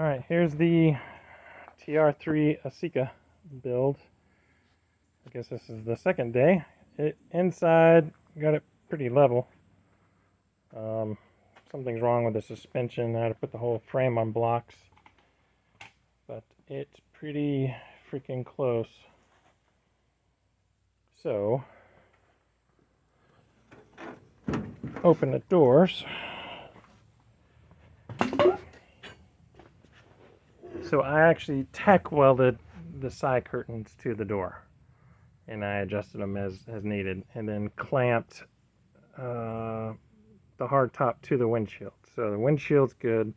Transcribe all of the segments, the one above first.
Alright, here's the TR3 Aceca build. I guess this is the second day. Inside, got it pretty level. Something's wrong with the suspension. I had to put the whole frame on blocks. But it's pretty freaking close. So, open the doors. So I actually tack welded the side curtains to the door, and I adjusted them as needed, and then clamped the hardtop to the windshield. So the windshield's good.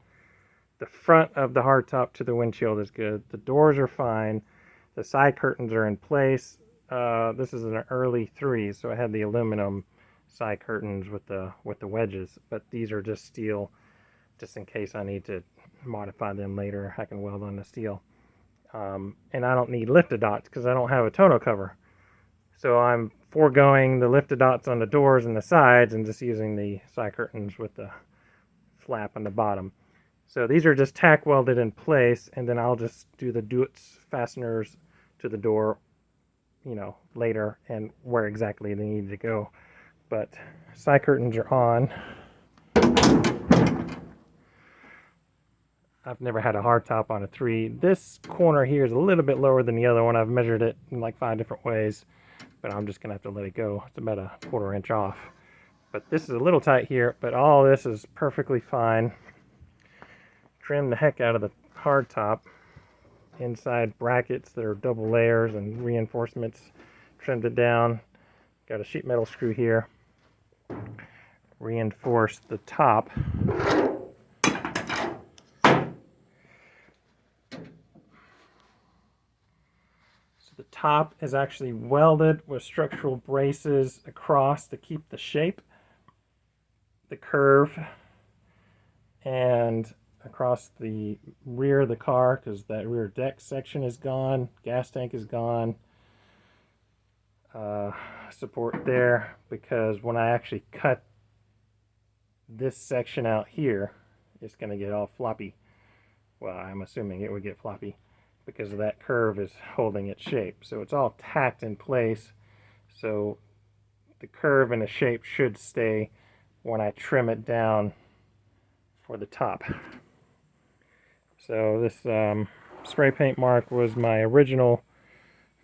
The front of the hardtop to the windshield is good. The doors are fine. The side curtains are in place. This is an early 3, so I had the aluminum side curtains with the wedges, but these are just steel, just in case I need to modify them later. I can weld on the steel. And I don't need lifted dots because I don't have a tonneau cover. So I'm foregoing the lifted dots on the doors and the sides and just using the side curtains with the flap on the bottom. So these are just tack welded in place, and then I'll just do the Deutz fasteners to the door, you know, later and where exactly they need to go. But side curtains are on. I've never had a hardtop on a 3. This corner here is a little bit lower than the other one. I've measured it in like 5 different ways, but I'm just gonna have to let it go. It's about a 1/4 inch off. But this is a little tight here, but all this is perfectly fine. Trim the heck out of the hardtop. Inside brackets that are double layers and reinforcements. Trimmed it down. Got a sheet metal screw here. Reinforced the top. The top is actually welded with structural braces across to keep the shape, the curve, and across the rear of the car, because that rear deck section is gone, gas tank is gone. Support there, because when I actually cut this section out here, it's going to get all floppy. Well, I'm assuming it would get floppy, because of that curve is holding its shape. So it's all tacked in place. So the curve and the shape should stay when I trim it down for the top. So this spray paint mark was my original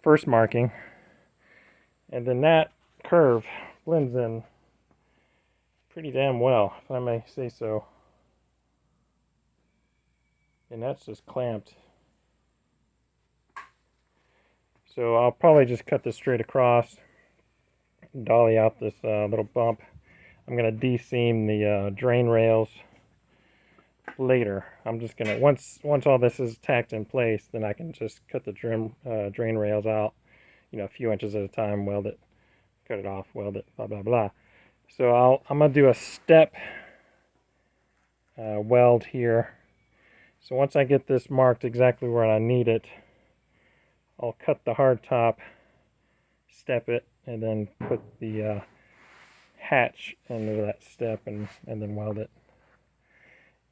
first marking. And then that curve blends in pretty damn well, if I may say so. And that's just clamped. So I'll probably just cut this straight across, dolly out this little bump. I'm going to de-seam the drain rails later. I'm just going to, once all this is tacked in place, then I can just cut the drain rails out, you know, a few inches at a time, weld it, cut it off, weld it, blah, blah, blah. So I'm going to do a step weld here. So once I get this marked exactly where I need it, I'll cut the hard top, step it, and then put the hatch into that step and then weld it.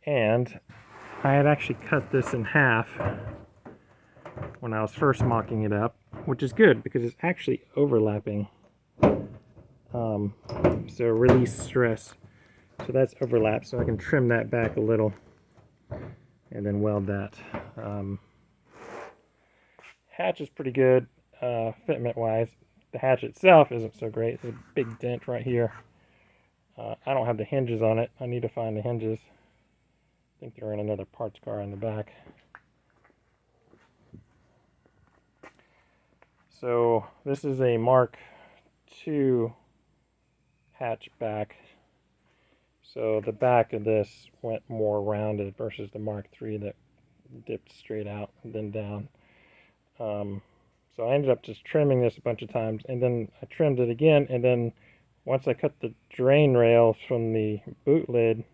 And I had actually cut this in half when I was first mocking it up, which is good because it's actually overlapping. So release stress. So that's overlap, so I can trim that back a little and then weld that. Hatch is pretty good, fitment wise. The hatch itself isn't so great. There's a big dent right here. I don't have the hinges on it. I need to find the hinges. I think they're in another parts car in the back. So this is a Mark II hatchback. So the back of this went more rounded versus the Mark III that dipped straight out and then down. So I ended up just trimming this a bunch of times, and then I trimmed it again, and then once I cut the drain rails from the boot lid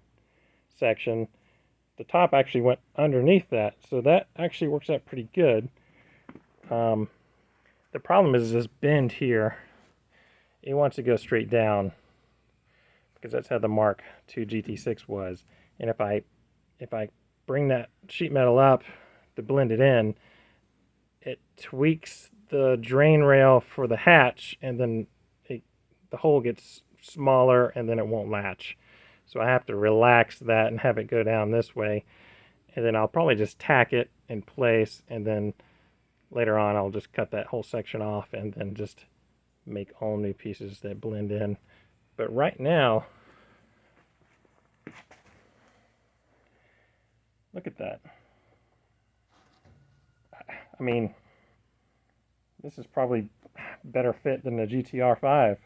section, the top actually went underneath that, so that actually works out pretty good. The problem is this bend here. It wants to go straight down because that's how the Mark II GT6 was, and if I bring that sheet metal up to blend it in, it tweaks the drain rail for the hatch, and then the hole gets smaller and then it won't latch. So I have to relax that and have it go down this way, and then I'll probably just tack it in place, and then later on I'll just cut that whole section off and then just make all new pieces that blend in. But right now, look at that. I mean, this is probably better fit than the GTR5.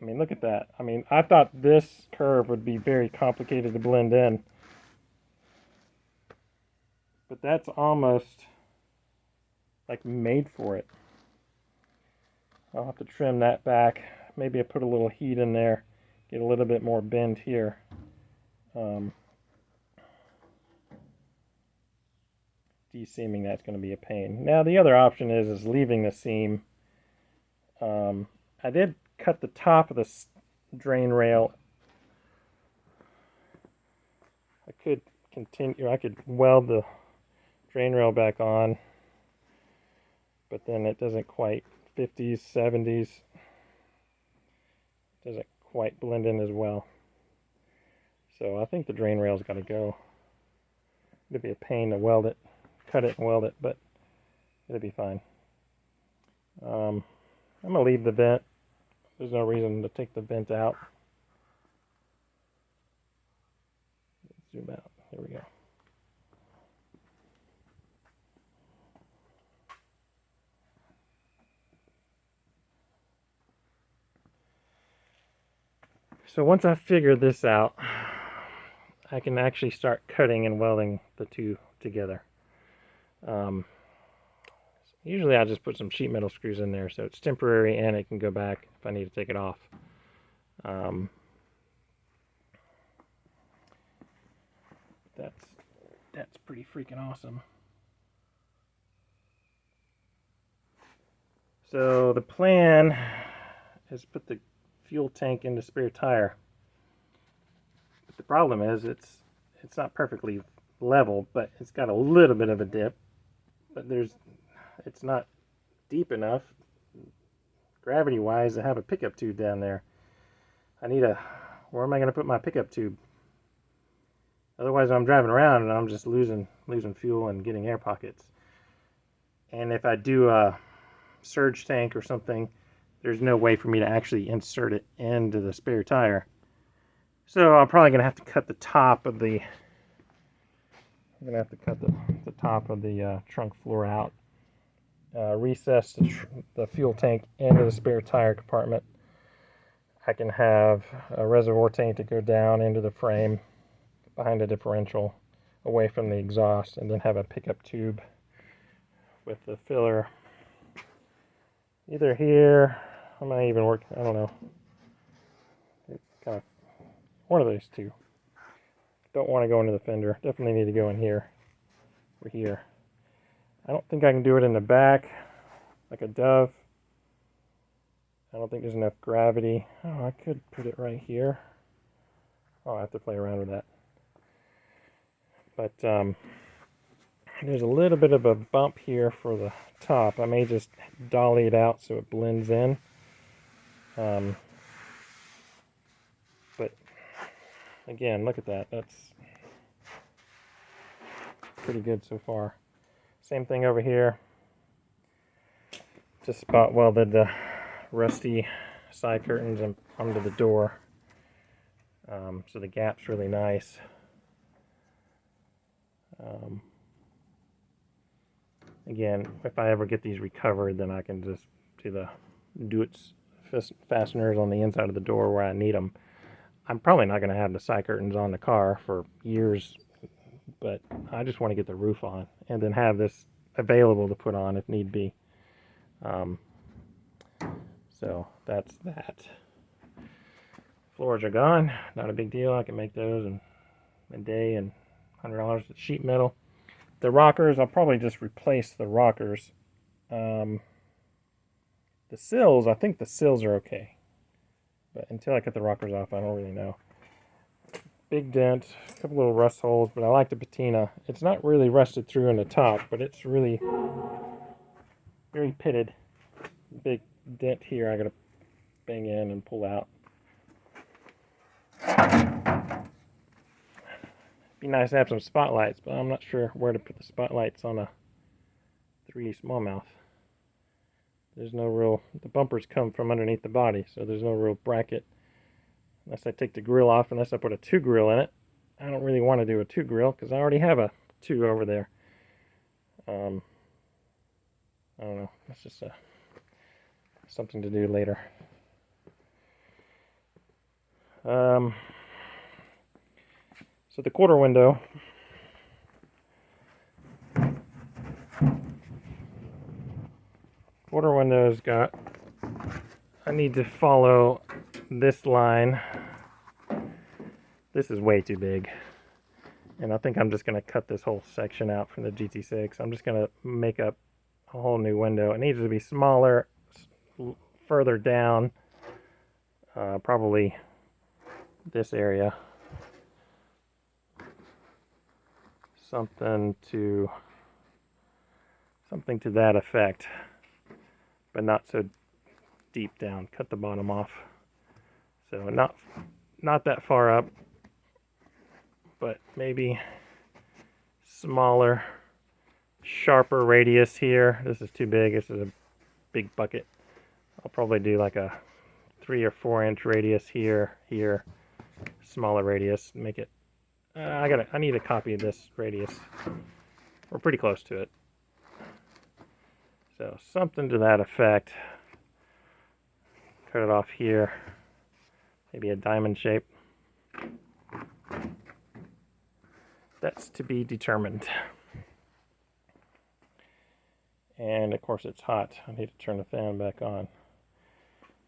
I mean, look at that. I mean, I thought this curve would be very complicated to blend in, but that's almost like made for it. I'll have to trim that back. Maybe I put a little heat in there, get a little bit more bend here. De-seaming, that's going to be a pain. Now the other option is leaving the seam. I did cut the top of the drain rail. I could continue, I could weld the drain rail back on, but then it doesn't quite, 50s, 70s, doesn't quite blend in as well. So I think the drain rail's got to go. It'd be a pain to weld it, cut it and weld it, but it'll be fine. I'm going to leave the vent. There's no reason to take the vent out. Zoom out. There we go. So once I figure this out, I can actually start cutting and welding the two together. Usually I just put some sheet metal screws in there so it's temporary and it can go back if I need to take it off. That's pretty freaking awesome. So the plan is put the fuel tank in the spare tire. But the problem is it's not perfectly level, but it's got a little bit of a dip. But it's not deep enough gravity-wise to have a pickup tube down there. Where am I going to put my pickup tube? Otherwise I'm driving around and I'm just losing fuel and getting air pockets. And if I do a surge tank or something, there's no way for me to actually insert it into the spare tire. So I'm probably going to have to cut the top of the trunk floor out, recess the fuel tank into the spare tire compartment. I can have a reservoir tank to go down into the frame behind the differential away from the exhaust, and then have a pickup tube with the filler either here. I might even work, I don't know. It's kind of one of those two. Don't want to go into the fender. Definitely need to go in here or here. I don't think I can do it in the back like a dove. I don't think there's enough gravity. Oh, I could put it right here. Oh, I have to play around with that. But there's a little bit of a bump here for the top. I may just dolly it out so it blends in. But again, look at that. That's pretty good so far. Same thing over here. Just spot welded the rusty side curtains under the door. So the gap's really nice. Again, if I ever get these recovered, then I can just do its fasteners on the inside of the door where I need them. I'm probably not going to have the side curtains on the car for years, but I just want to get the roof on and then have this available to put on if need be. So that's that. Floors are gone, not a big deal. I can make those in a day, and $100 with sheet metal. The rockers, I'll probably just replace the rockers. The sills, I think the sills are okay. But until I cut the rockers off, I don't really know. big dent, a couple little rust holes, but I like the patina. It's not really rusted through in the top, but it's really very pitted. Big dent here I gotta bang in and pull out. Be nice to have some spotlights, but I'm not sure where to put the spotlights on a 3D smallmouth. There's no real, the bumpers come from underneath the body, so there's no real bracket. Unless I take the grill off, unless I put a 2 grill in it. I don't really want to do a 2 grill because I already have a 2 over there. I don't know. It's just something to do later. So the quarter window. Quarter window's got, I need to follow this line. This is way too big. And I think I'm just going to cut this whole section out from the GT6. I'm just going to make up a whole new window. It needs to be smaller, further down, probably this area. Something to that effect, but not so deep down. Cut the bottom off. So not that far up, but maybe smaller, sharper radius here. This is too big. This is a big bucket. I'll probably do like a 3 or 4 inch radius here, smaller radius. Make it. I need a copy of this radius. We're pretty close to it. So something to that effect. Cut it off here. Maybe a diamond shape. That's to be determined. And of course it's hot. I need to turn the fan back on.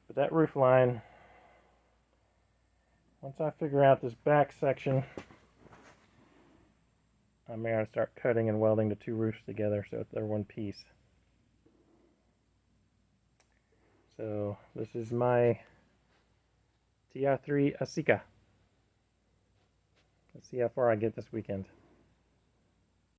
But that roof line, once I figure out this back section, I'm going to start cutting and welding the 2 roofs together so they're one piece. So this is my TR3 Aceca. Let's see how far I get this weekend.